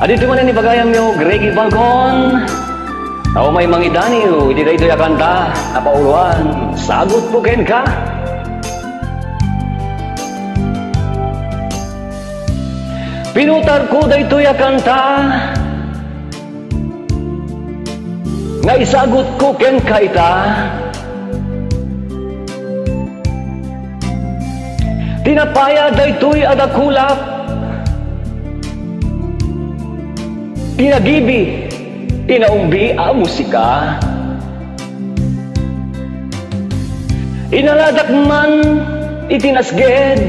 Adito man ni bagayam yo Gregi Balcon. Tao may mangidani yo, iti daytoy a kanta, napauluan, sagot po ken ka. Pinutar ko daytoy a kanta, nga isagot ko ken ka ita. Tinapaya daytoy adakulap, tinagibi, tinaumbi a musika. Inaladak man itinasged,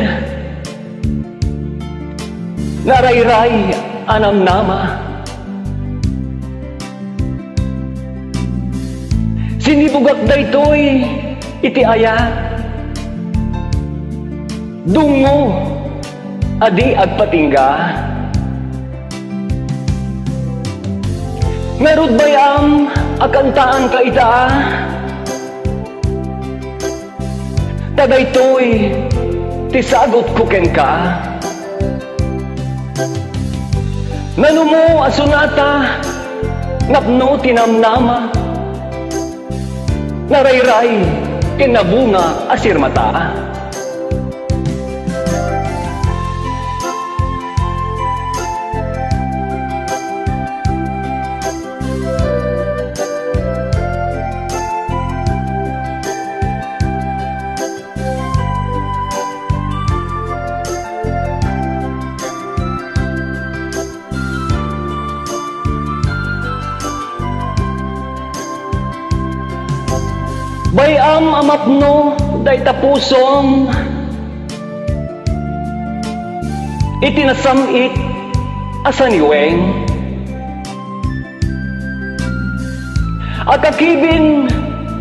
narayray anamnama. Sinibugak daytoy iti aya, dungo adi agpatingga. Ngarud bayam akantaan ka ita, tagaytoy tisagot ko ken ka. Nanumo asunata, napno tinamnama, narayray kinabunga asirmata. Bayam amapno day tapusong, itinasamit asaniweng, akakibin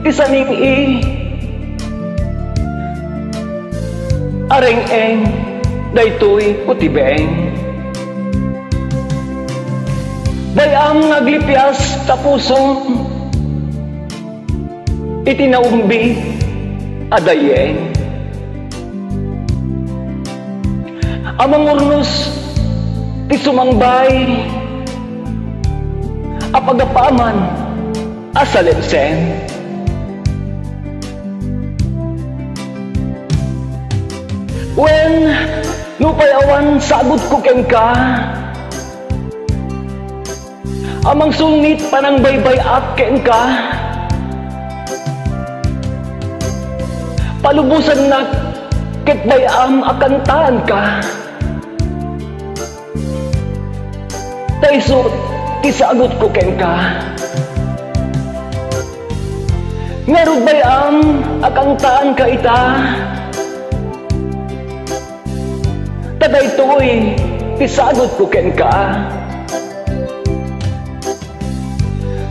isaning areng-eng daytoy utibeng. Bayam naglipias tapusong, itinaumbi adayeng. Amang urnos ti sumangbay, apagapaman asalensen. Wen nupayawan sagot ko ken ka, amang sungit panang baybay at ken ka. Palubusan na ket bayam akantaan ka, tayso isagot ko ken ka. Ngarud bayam akantaan ka ita, tagaytoy isagot ko ken ka.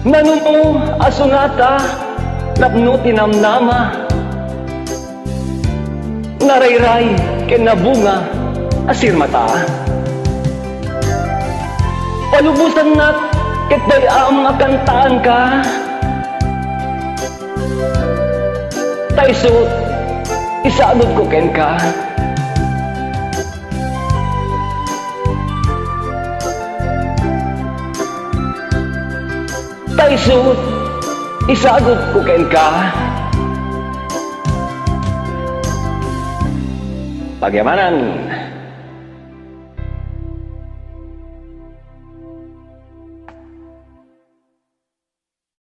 Nanuno asunata, napno tinamnama, narayray kinabunga asirmata. Palubusan na ket bayam akantaan ka, tayso isagot ko ken ka. Tayso isagot ko ken ka. Pagyamanan.